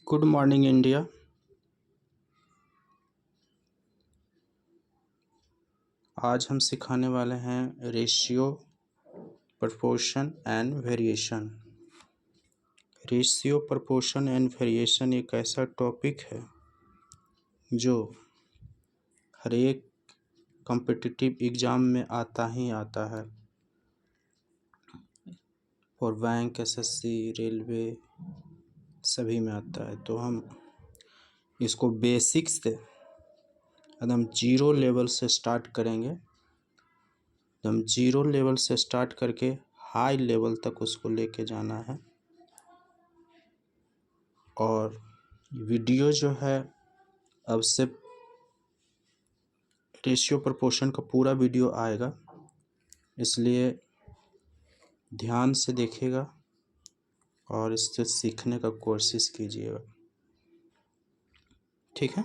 Good morning India. आज हम सिखाने वाले हैं ratio, proportion and variation. Ratio, proportion and variation एक ऐसा टॉपिक है जो हर एक कॉम्पिटिटिव एग्ज़ाम में आता ही आता है, और बैंक, एसएससी, रेलवे सभी में आता है। तो हम इसको बेसिक्स से एकदम जीरो लेवल से स्टार्ट करेंगे। एकदम जीरो लेवल से स्टार्ट करके हाई लेवल तक उसको लेके जाना है। और वीडियो जो है अब से रेशियो प्रपोर्शन का पूरा वीडियो आएगा, इसलिए ध्यान से देखिएगा और इससे सीखने का कोशिश कीजिएगा, ठीक है।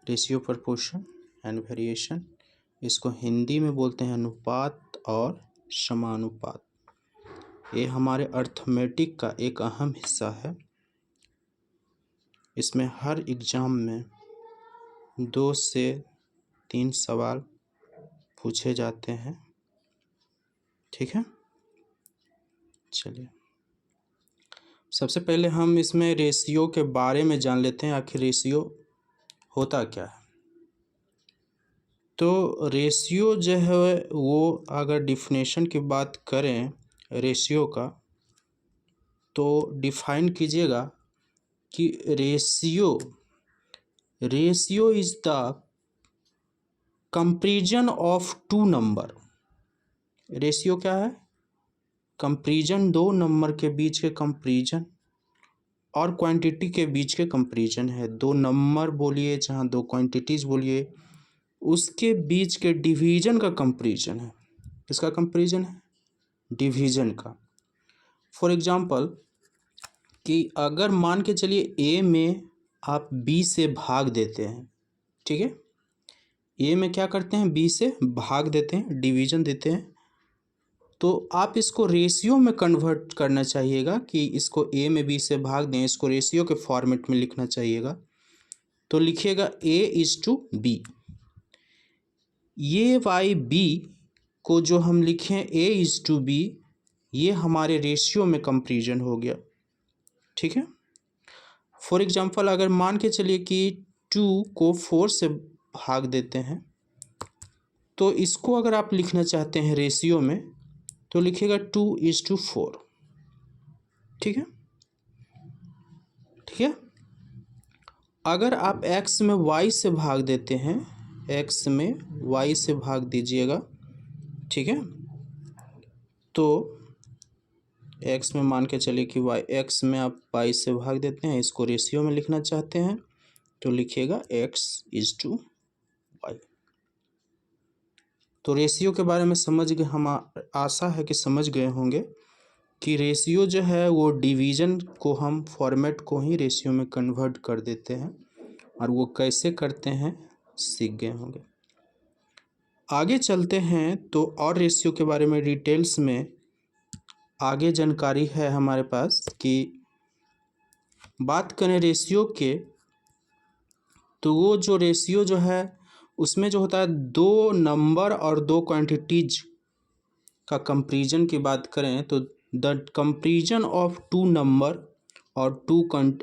रेशियो, प्रपोर्शन एंड वेरिएशन, इसको हिंदी में बोलते हैं अनुपात और समानुपात। ये हमारे अर्थमेटिक का एक अहम हिस्सा है। इसमें हर एग्ज़ाम में 2 से 3 सवाल पूछे जाते हैं, ठीक है। चलिए, सबसे पहले हम इसमें रेशियो के बारे में जान लेते हैं, आखिर रेशियो होता क्या है। तो रेशियो जो है वो, अगर डिफिनेशन की बात करें रेशियो का, तो डिफाइन कीजिएगा कि ratio is the comparison of two number. Ratio क्या है? कंपैरिजन, दो नंबर के बीच के कंपैरिजन और क्वांटिटी के बीच के कंपैरिजन है। दो नंबर बोलिए, जहाँ दो क्वांटिटीज बोलिए, उसके बीच के डिवीजन का कंपैरिजन है। किसका कंपैरिजन है? डिवीजन का। फॉर एग्जांपल कि अगर मान के चलिए ए में आप बी से भाग देते हैं, ठीक है। ए में क्या करते हैं? बी से भाग देते हैं, डिवीजन देते हैं। तो आप इसको रेशियो में कन्वर्ट करना चाहिएगा कि इसको ए में बी से भाग दें, इसको रेशियो के फॉर्मेट में लिखना चाहिएगा। तो लिखिएगा A:B। ये वाई बी को जो हम लिखें A:B, ये हमारे रेशियो में कंपैरिजन हो गया, ठीक है। फॉर एग्जांपल अगर मान के चलिए कि 2 को 4 से भाग देते हैं, तो इसको अगर आप लिखना चाहते हैं रेशियो में, तो लिखिएगा 2:4, ठीक है, ठीक है। अगर आप x में y से भाग देते हैं, x में y से भाग दीजिएगा, ठीक है। तो x में मान के चलिए कि x में आप y से भाग देते हैं, इसको रेशियो में लिखना चाहते हैं, तो लिखिएगा x:y। तो रेशियो के बारे में समझ गए हम, आशा है कि समझ गए होंगे कि रेशियो जो है वो डिवीज़न को, हम फॉर्मेट को ही रेशियो में कन्वर्ट कर देते हैं, और वो कैसे करते हैं सीख गए होंगे। आगे चलते हैं तो और रेशियो के बारे में डिटेल्स में आगे जानकारी है हमारे पास। कि बात करें रेशियो के, तो वो जो रेशियो जो है उसमें जो होता है, दो नंबर और दो क्वांटिटीज का कंपैरिजन की बात करें, तो the comparison of two number और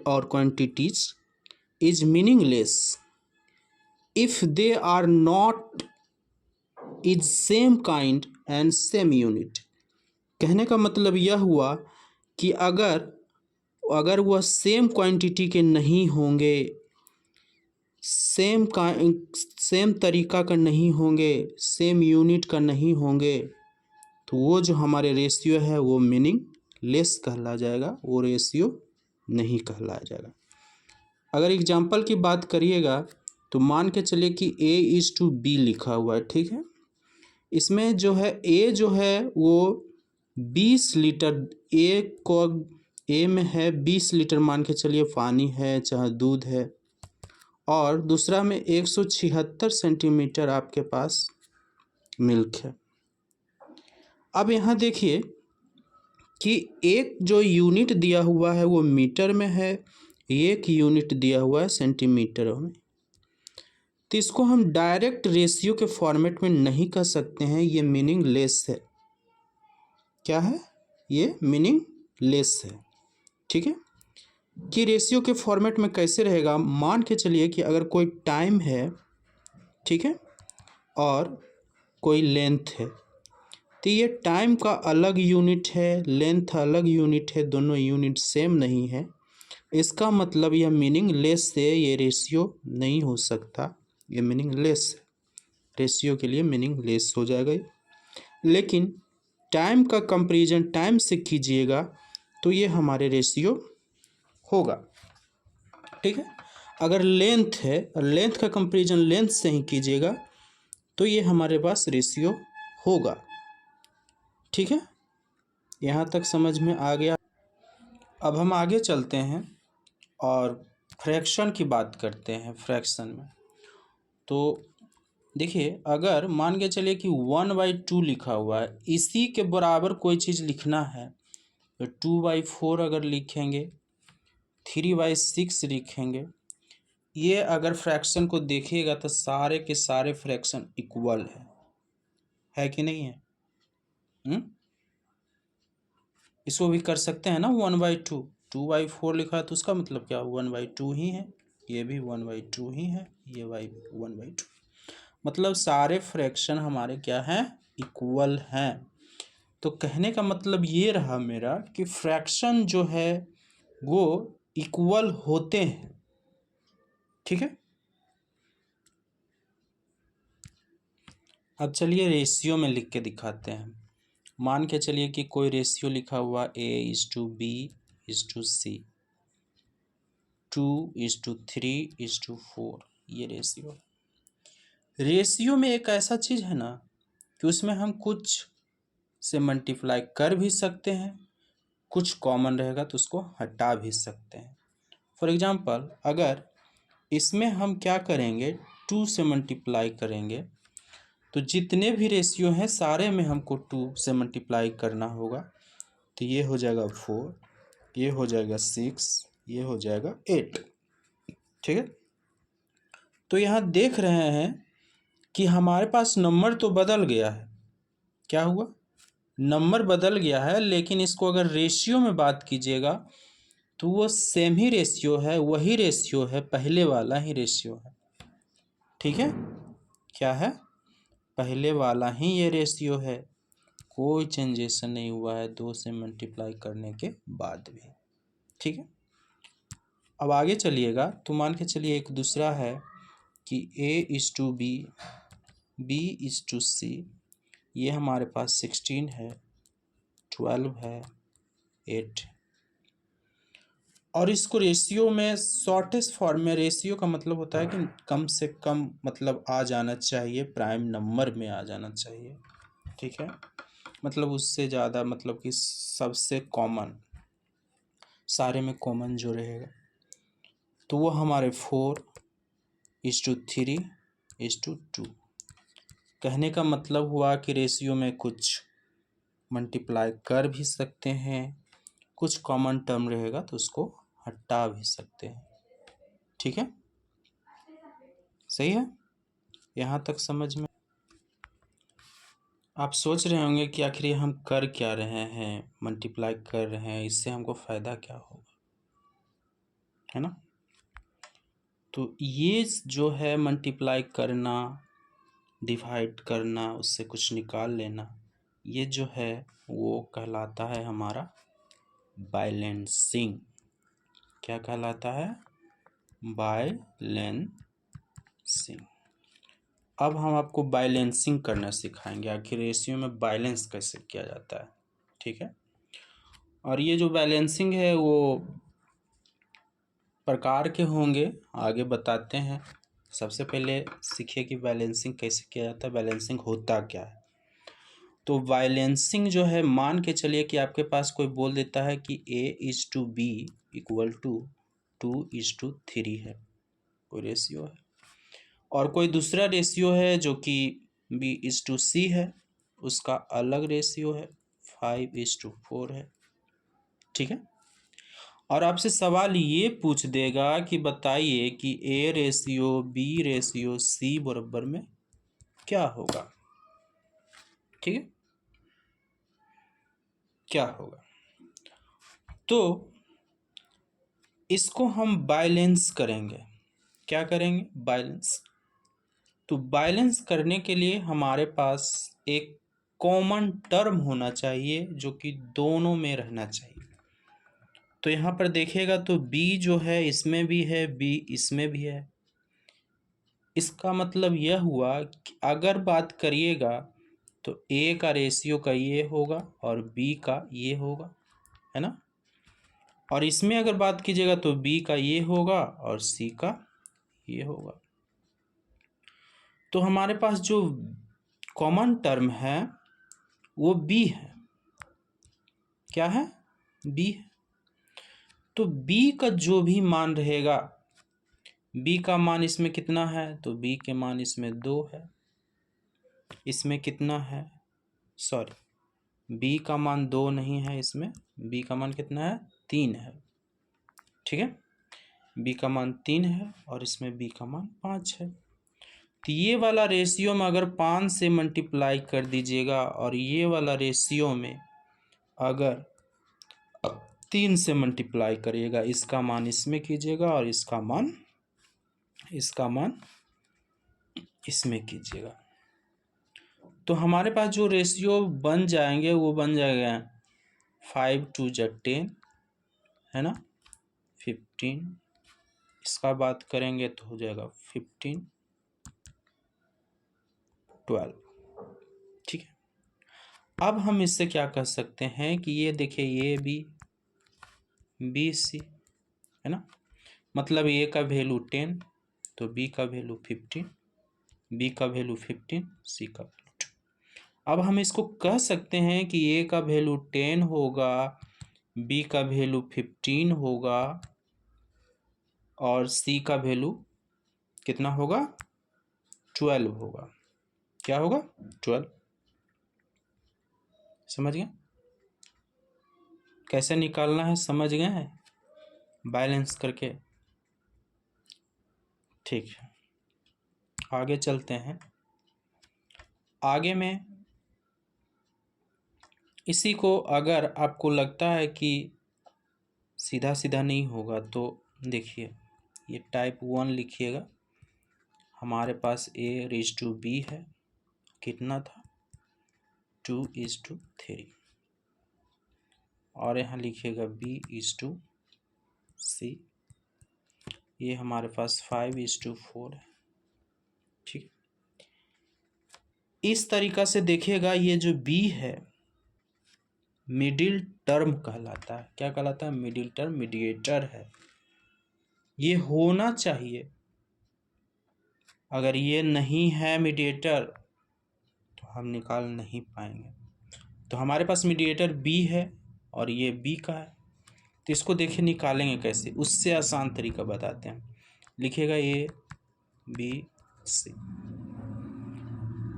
और quantities is meaningless if they are not is same kind and same unit. कहने का मतलब यह हुआ कि अगर वह सेम क्वांटिटी के नहीं होंगे, सेम तरीका का नहीं होंगे, सेम यूनिट का नहीं होंगे, तो वो जो हमारे रेशियो है वो मीनिंगलेस कहला जाएगा, वो रेशियो नहीं कहलाया जाएगा। अगर एग्जाम्पल की बात करिएगा, तो मान के चलिए कि A:B लिखा हुआ है, ठीक है। इसमें जो है A जो है वो 20 लीटर, A में है 20 लीटर मान के चलिए पानी है, चाहे दूध है, और दूसरा में 176 सेंटीमीटर आपके पास मिल्क है। अब यहाँ देखिए कि एक जो यूनिट दिया हुआ है वो मीटर में है, 1 यूनिट दिया हुआ है सेंटीमीटर में। तो इसको हम डायरेक्ट रेशियो के फॉर्मेट में नहीं कर सकते हैं, ये मीनिंगलेस है। क्या है? ये मीनिंगलेस है। ठीक है, कि रेशियो के फॉर्मेट में कैसे रहेगा। मान के चलिए कि अगर कोई टाइम है, ठीक है, और कोई लेंथ है, तो ये टाइम का अलग यूनिट है, लेंथ अलग यूनिट है, दोनों यूनिट सेम नहीं है। इसका मतलब यह मीनिंगलेस है, ये रेशियो नहीं हो सकता, ये मीनिंगलेस है। रेशियो के लिए मीनिंगलेस हो जाएगा। लेकिन टाइम का कंपैरिजन टाइम से कीजिएगा तो ये हमारे रेशियो होगा। ठीक है, अगर लेंथ है और लेंथ का कंपैरिजन लेंथ से ही कीजिएगा तो ये हमारे पास रेशियो होगा। ठीक है, यहाँ तक समझ में आ गया। अब हम आगे चलते हैं और फ्रैक्शन की बात करते हैं। फ्रैक्शन में तो देखिए, अगर मान के चलिए कि 1/2 लिखा हुआ है, इसी के बराबर कोई चीज़ लिखना है तो 2/4 अगर लिखेंगे, 3/6 लिखेंगे। ये अगर फ्रैक्शन को देखिएगा तो सारे के सारे फ्रैक्शन इक्वल है कि नहीं है? इसको भी कर सकते हैं ना 1/2। 2/4 लिखा है तो उसका मतलब क्या, 1/2 ही है। ये भी 1/2 ही है, ये 1/2। मतलब सारे फ्रैक्शन हमारे क्या हैं, इक्वल हैं। तो कहने का मतलब ये रहा मेरा कि फ्रैक्शन जो है वो इक्वल होते हैं। ठीक है, अब चलिए रेशियो में लिख के दिखाते हैं। मान के चलिए कि कोई रेशियो लिखा हुआ A/B/C, 2/3/4, ये रेशियो। रेशियो में एक ऐसा चीज़ है ना कि उसमें हम कुछ से मल्टीप्लाई कर भी सकते हैं, कुछ कॉमन रहेगा तो उसको हटा भी सकते हैं। फॉर एग्जांपल, अगर इसमें हम क्या करेंगे, 2 से मल्टीप्लाई करेंगे तो जितने भी रेशियो हैं सारे में हमको 2 से मल्टीप्लाई करना होगा। तो ये हो जाएगा 4, ये हो जाएगा 6, ये हो जाएगा 8। ठीक है, तो यहाँ देख रहे हैं कि हमारे पास नंबर तो बदल गया है। क्या हुआ, नंबर बदल गया है, लेकिन इसको अगर रेशियो में बात कीजिएगा तो वो सेम ही रेशियो है, वही रेशियो है, पहले वाला ही रेशियो है। ठीक है, क्या है, पहले वाला ही ये रेशियो है, कोई चेंजेशन नहीं हुआ है 2 से मल्टीप्लाई करने के बाद भी। ठीक है, अब आगे चलिएगा तो मान के चलिए एक दूसरा है कि A/B, B/C, ये हमारे पास 16 है, 12 है, 8। और इसको रेशियो में शॉर्टेस्ट फॉर्म में, रेशियो का मतलब होता है कि कम से कम मतलब आ जाना चाहिए, प्राइम नंबर में आ जाना चाहिए। ठीक है, मतलब उससे ज़्यादा, मतलब कि सबसे कॉमन, सारे में कॉमन जो रहेगा तो वो हमारे 4/3/2। कहने का मतलब हुआ कि रेशियो में कुछ मल्टीप्लाई कर भी सकते हैं, कुछ कॉमन टर्म रहेगा तो उसको हटा भी सकते हैं। ठीक है, सही है, यहाँ तक समझ में। आप सोच रहे होंगे कि आखिर हम कर क्या रहे हैं, मल्टीप्लाई कर रहे हैं, इससे हमको फ़ायदा क्या होगा, है ना। तो ये जो है मल्टीप्लाई करना, डिवाइड करना, उससे कुछ निकाल लेना, ये जो है वो कहलाता है हमारा बैलेंसिंग। क्या कहलाता है, बैलेंसिंग। अब हम आपको बैलेंसिंग करना सिखाएंगे, आखिर रेशियो में बैलेंस कैसे किया जाता है। ठीक है, और ये जो बैलेंसिंग है वो प्रकार के होंगे, आगे बताते हैं। सबसे पहले सीखिए कि बैलेंसिंग कैसे किया जाता है, बैलेंसिंग होता क्या है। तो बैलेंसिंग जो है, मान के चलिए कि आपके पास कोई बोल देता है कि A/B = 2/3 है, कोई रेशियो है, और कोई दूसरा रेशियो है जो कि B/C है, उसका अलग रेशियो है, 5/4 है। ठीक है, और आपसे सवाल ये पूछ देगा कि बताइए कि A ratio B ratio C बराबर में क्या होगा। ठीक है, क्या होगा। तो इसको हम बैलेंस करेंगे। क्या करेंगे? बैलेंस। तो बैलेंस करने के लिए हमारे पास एक कॉमन टर्म होना चाहिए जो कि दोनों में रहना चाहिए। तो यहाँ पर देखिएगा तो B जो है इसमें भी है, B इसमें भी है। इसका मतलब यह हुआ कि अगर बात करिएगा तो A का रेशियो का ये होगा और B का ये होगा, है ना। और इसमें अगर बात कीजिएगा तो B का ये होगा और C का ये होगा। तो हमारे पास जो कॉमन टर्म है वो B है। क्या है? B है। तो B का जो भी मान रहेगा, B का मान इसमें कितना है? तो B के मान इसमें 2 है। इसमें कितना है? सॉरी, B का मान 2 नहीं है, इसमें B का मान कितना है? 3 है। ठीक है, B का मान 3 है और इसमें B का मान 5 है। तो ये वाला रेशियो में अगर 5 से मल्टीप्लाई कर दीजिएगा और ये वाला रेशियो में अगर 3 से मल्टीप्लाई करिएगा, इसका मान इसमें कीजिएगा और इसका मान इसमें कीजिएगा, तो हमारे पास जो रेशियो बन जाएंगे वो बन जाएगा 5 2 जा 10, है ना, 15। इसका बात करेंगे तो हो जाएगा 15 12। ठीक है, अब हम इससे क्या कर सकते हैं कि ये देखिए ये बी सी, है ना, मतलब ए का वैल्यू 10 तो बी का वैल्यू 15, बी का वैल्यू 15, सी का वैल्यू 2। अब हम इसको कह सकते हैं कि ए का वैल्यू 10 होगा, बी का वैल्यू 15 होगा और सी का वैल्यू कितना होगा? 12 होगा। क्या होगा? 12। समझ गए कैसे निकालना है? समझ गए हैं बैलेंस करके। ठीक है, आगे चलते हैं। आगे में इसी को अगर आपको लगता है कि सीधा सीधा नहीं होगा तो देखिए ये टाइप 1 लिखिएगा। हमारे पास A/B है, कितना था? 2:3। और यहाँ लिखिएगा B/C, ये हमारे पास 5:4 है। ठीक, इस तरीका से देखिएगा ये जो B है मिडिल टर्म कहलाता है। क्या कहलाता है? मिडिल टर्म, मीडिएटर है। ये होना चाहिए। अगर ये नहीं है मीडिएटर तो हम निकाल नहीं पाएंगे। तो हमारे पास मीडिएटर B है और ये B का है, तो इसको देखिए निकालेंगे कैसे, उससे आसान तरीका बताते हैं। लिखिएगा A/B/C।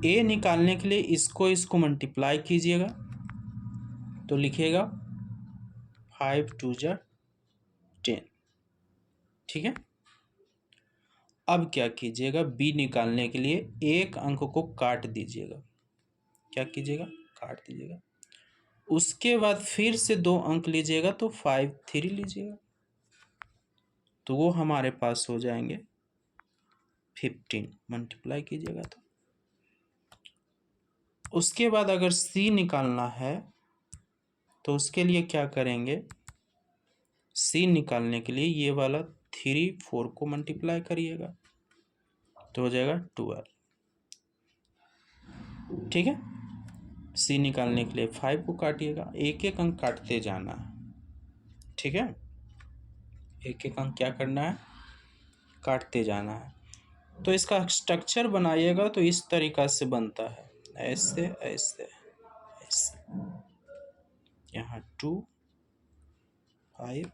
A निकालने के लिए इसको मल्टीप्लाई कीजिएगा तो लिखिएगा 5 2 जा 10। ठीक है, अब क्या कीजिएगा? B निकालने के लिए एक अंक को काट दीजिएगा। क्या कीजिएगा? काट दीजिएगा। उसके बाद फिर से 2 अंक लीजिएगा तो 5 3 लीजिएगा, तो वो हमारे पास हो जाएंगे 15। मल्टीप्लाई कीजिएगा तो उसके बाद अगर C निकालना है तो उसके लिए क्या करेंगे? C निकालने के लिए ये वाला 3 4 को मल्टीप्लाई करिएगा तो हो जाएगा 12। ठीक है, C निकालने के लिए 5 को काटिएगा, एक एक अंक काटते जाना है। ठीक है, एक एक अंक क्या करना है? काटते जाना है। तो इसका स्ट्रक्चर बनाइएगा तो इस तरीका से बनता है, ऐसे ऐसे ऐसे, यहाँ 2 5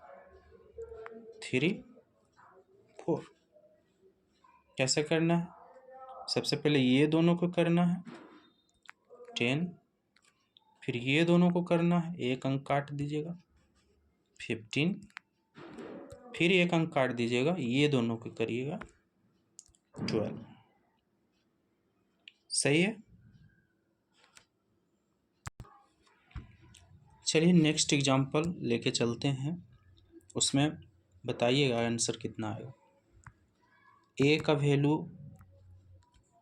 3 4। कैसे करना है? सबसे पहले ये दोनों को करना है 10, फिर ये दोनों को करना है, एक अंक काट दीजिएगा 15, फिर एक अंक काट दीजिएगा, ये दोनों को करिएगा 12। सही है। चलिए नेक्स्ट एग्जांपल लेके चलते हैं, उसमें बताइएगा आंसर कितना आएगा। ए का वैल्यू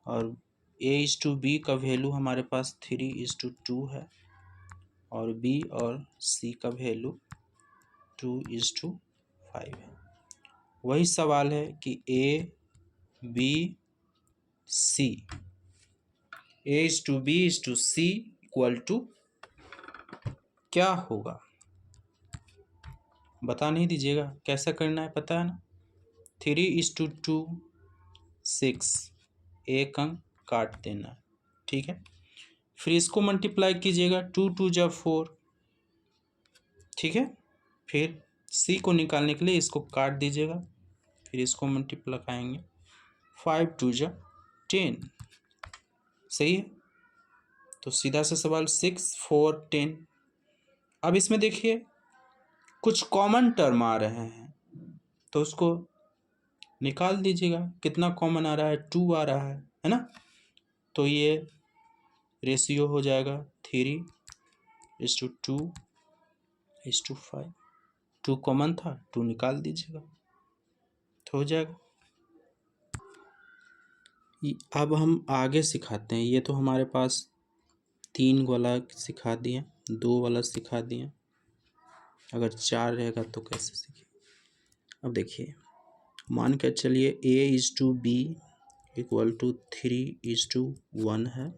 और A/B का वैल्यू हमारे पास 3:2 है, और B और C का वैल्यू 2:5 है। वही सवाल है कि A/B/C A/B/C इक्वल टू क्या होगा, बता नहीं दीजिएगा। कैसा करना है पता है ना, 3:2 6, एक अंक काट देना है, ठीक है। फिर इसको मल्टीप्लाई कीजिएगा, 2 × 4, ठीक है। फिर C को निकालने के लिए इसको काट दीजिएगा, फिर इसको मल्टीप्लाई कराएंगे, 5 2 10। सही है। तो सीधा सा सवाल 6 4 10। अब इसमें देखिए कुछ कॉमन टर्म आ रहे हैं, तो उसको निकाल दीजिएगा। कितना कॉमन आ रहा है, 2 आ रहा है ना। तो ये रेशियो हो जाएगा 3:2:5। 2 कॉमन था, 2 निकाल दीजिएगा तो हो जाएगा। अब हम आगे सिखाते हैं। ये तो हमारे पास 3 वाला सिखा दिए, 2 वाला सिखा दिए, अगर 4 रहेगा तो कैसे सीखें। अब देखिए, मान के चलिए A/B इक्वल टू 3:1 है,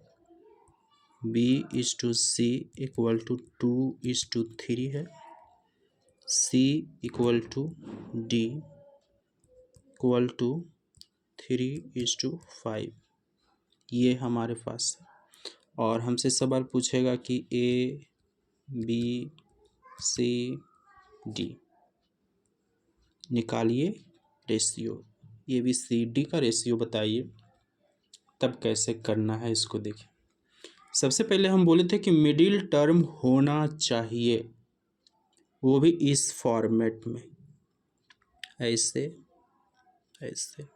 B/C इक्वल टू 2:3 है, C equal to D equal to 3:5। ये हमारे पास है, और हमसे सवाल पूछेगा कि A/B/C/D निकालिए रेशियो, ABCD का रेशियो बताइए। तब कैसे करना है इसको देखिए। सबसे पहले हम बोले थे कि मिडिल टर्म होना चाहिए, वो भी इस फॉर्मेट में, ऐसे ऐसे।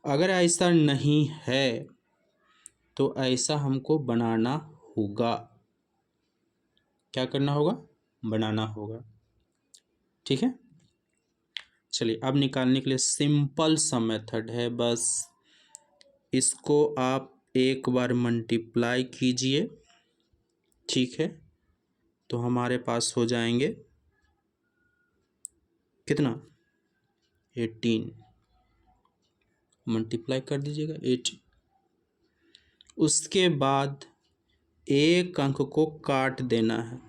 अगर ऐसा नहीं है तो ऐसा हमको बनाना होगा। क्या करना होगा, बनाना होगा, ठीक है। चलिए अब निकालने के लिए सिंपल सा मेथड है, बस इसको आप एक बार मल्टीप्लाई कीजिए, ठीक है। तो हमारे पास हो जाएंगे कितना, 18। मल्टीप्लाई कर दीजिएगा 18। उसके बाद एक अंक को काट देना है,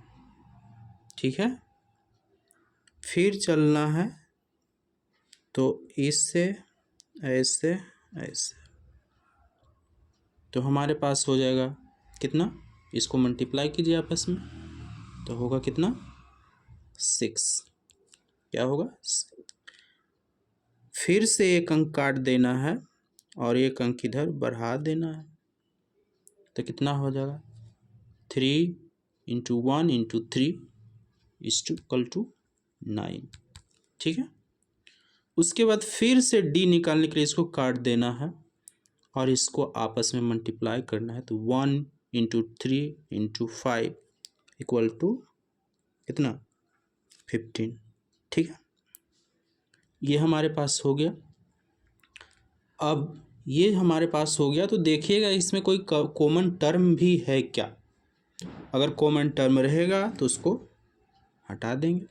ठीक है। फिर चलना है, तो इससे ऐसे ऐसे, तो हमारे पास हो जाएगा कितना, इसको मल्टीप्लाई कीजिए आपस में, तो होगा कितना, 6। क्या होगा, फिर से एक अंक काट देना है और एक अंक इधर बढ़ा देना है, तो कितना हो जाएगा, 3 × 1 × 3 = 9, ठीक है। उसके बाद फिर से D निकालने के लिए इसको काट देना है और इसको आपस में मल्टीप्लाई करना है, तो 1 × 3 × 5 = कितना, 15, ठीक है। ये हमारे पास हो गया। अब ये हमारे पास हो गया, तो देखिएगा इसमें कोई कॉमन टर्म भी है क्या। अगर कॉमन टर्म रहेगा तो उसको हटा देंगे।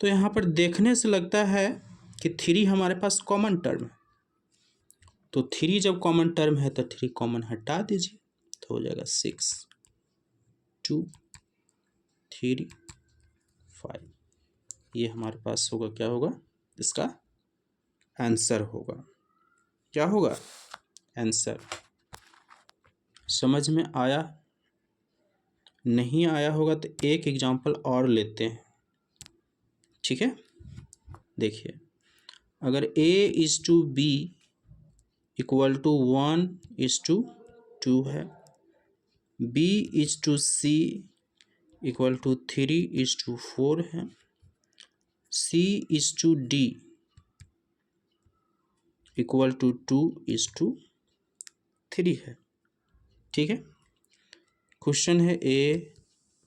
तो यहाँ पर देखने से लगता है कि 3 हमारे पास कॉमन टर्म है, तो 3 जब कॉमन टर्म है तो 3 कॉमन हटा दीजिए, तो हो जाएगा 6 2 3 5। ये हमारे पास होगा, क्या होगा, इसका आंसर होगा। क्या होगा, आंसर। समझ में आया, नहीं आया होगा तो एक एग्जांपल और लेते हैं, ठीक है। देखिए, अगर A/B इक्वल टू 1:2 है, B/C इक्वल टू 3:4 है, C/D इक्वल टू 2/3 है। ठीक है, क्वेश्चन है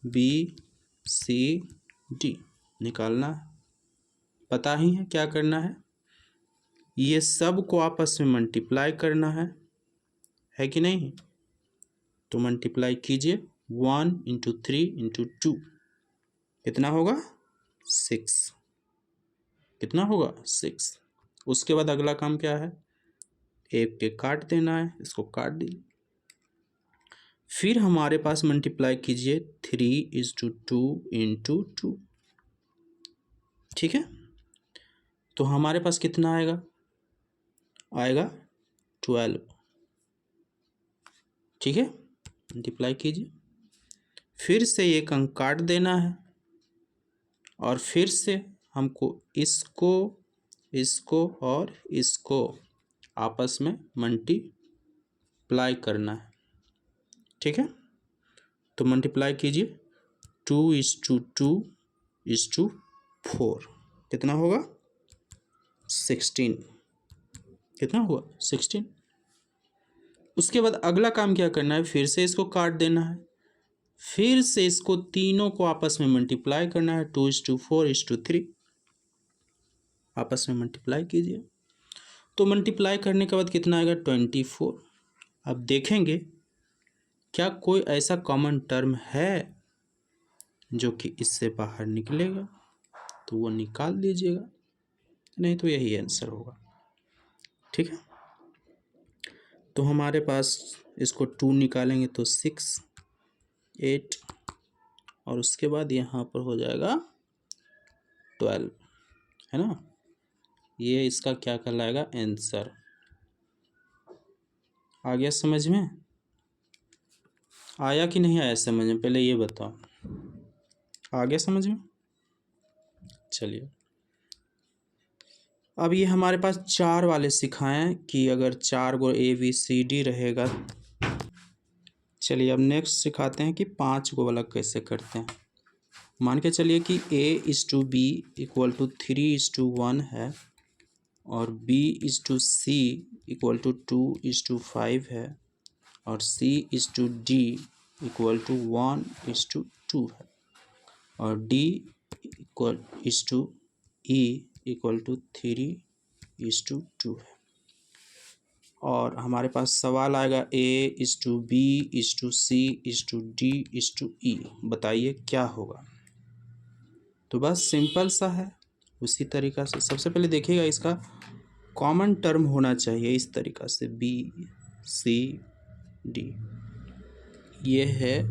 ABCD निकालना है, पता ही है क्या करना है, ये सब को आपस में मल्टीप्लाई करना है कि नहीं। तो मल्टीप्लाई कीजिए, 1 × 3 × 2 कितना होगा 6, कितना होगा 6। उसके बाद अगला काम क्या है, एक के काट देना है, इसको काट दी। फिर हमारे पास मल्टीप्लाई कीजिए 3/2 × 2। ठीक है, तो हमारे पास कितना आएगा, आएगा 12। ठीक है, मल्टीप्लाई कीजिए, फिर से एक अंक काट देना है और फिर से हमको इसको और इसको आपस में मल्टीप्लाई करना है। ठीक है, तो मल्टीप्लाई कीजिए, 2/2 = 4 कितना होगा 16, कितना हुआ 16। उसके बाद अगला काम क्या करना है, फिर से इसको काट देना है, फिर से इसको तीनों को आपस में मल्टीप्लाई करना है, 2/4 = 3 आपस में मल्टीप्लाई कीजिए। तो मल्टीप्लाई करने के बाद कितना आएगा 24। अब देखेंगे क्या कोई ऐसा कॉमन टर्म है जो कि इससे बाहर निकलेगा, तो वो निकाल दीजिएगा, नहीं तो यही आंसर होगा। ठीक है, तो हमारे पास इसको 2 निकालेंगे तो 6 8 और उसके बाद यहाँ पर हो जाएगा 12, है ना। ये इसका क्या कहलाएगा आंसर। आ गया समझ में, आया कि नहीं आया समझ में, पहले ये बताओ, आ गया समझ में। चलिए, अब ये हमारे पास 4 वाले सिखाएं कि अगर 4 गो ABCD रहेगा। चलिए अब नेक्स्ट सिखाते हैं कि 5 गो वाला कैसे करते हैं। मान के चलिए कि A/B = 3/1 है और B/C = 2/5 है और C/D = 1/2 है और D/E = 3/2 है। और हमारे पास सवाल आएगा A/B/C/D/E, बताइए क्या होगा। तो बस सिंपल सा है, उसी तरीक़ा से सबसे पहले देखिएगा इसका कॉमन टर्म होना चाहिए, इस तरीक़ा से B/C/D ये है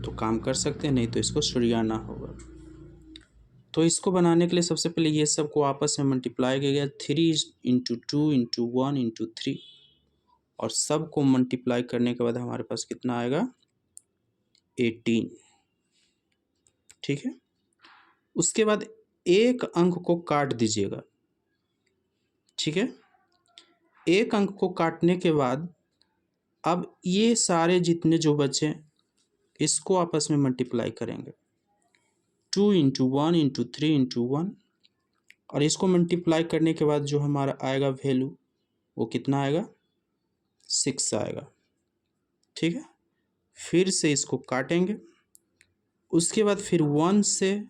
तो काम कर सकते हैं, नहीं तो इसको सरियाना होगा। तो इसको बनाने के लिए सबसे पहले ये सब को आपस में मल्टीप्लाई किया गया, 3/2 × 1 × 3 और सब को मल्टीप्लाई करने के बाद हमारे पास कितना आएगा 18। ठीक है, उसके बाद एक अंक को काट दीजिएगा। ठीक है, एक अंक को काटने के बाद अब ये सारे जितने जो बचे इसको आपस में मल्टीप्लाई करेंगे, 2 × 1 × 3 × 1 और इसको मल्टीप्लाई करने के बाद जो हमारा आएगा वैल्यू वो कितना आएगा 6 आएगा। ठीक है, फिर से इसको काटेंगे, उसके बाद फिर 1 से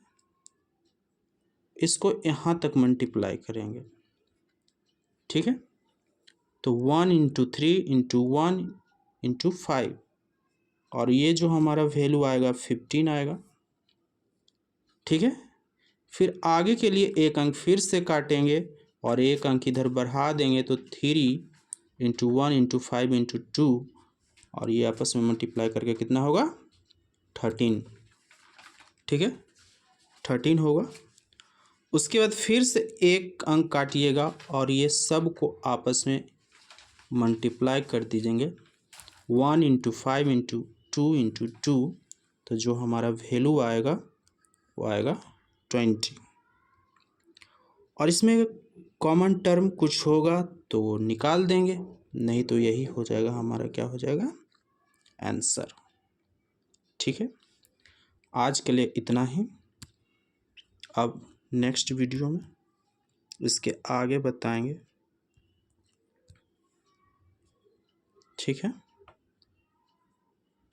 इसको यहाँ तक मल्टीप्लाई करेंगे। ठीक है, तो 1 × 3 × 1 × 5 और ये जो हमारा वैल्यू आएगा 15 आएगा। ठीक है, फिर आगे के लिए एक अंक फिर से काटेंगे और एक अंक इधर बढ़ा देंगे तो 3 × 1 × 5 × 2 और ये आपस में मल्टीप्लाई करके कितना होगा 13। ठीक है, 13 होगा। उसके बाद फिर से एक अंक काटिएगा और ये सब को आपस में मल्टीप्लाई कर दीजिएंगे, 1 × 5 × 2 × 2 तो जो हमारा वैल्यू आएगा वो आएगा 20। और इसमें कॉमन टर्म कुछ होगा तो वो निकाल देंगे, नहीं तो यही हो जाएगा हमारा, क्या हो जाएगा आंसर। ठीक है, आज के लिए इतना ही। अब नेक्स्ट वीडियो में इसके आगे बताएंगे। ठीक है।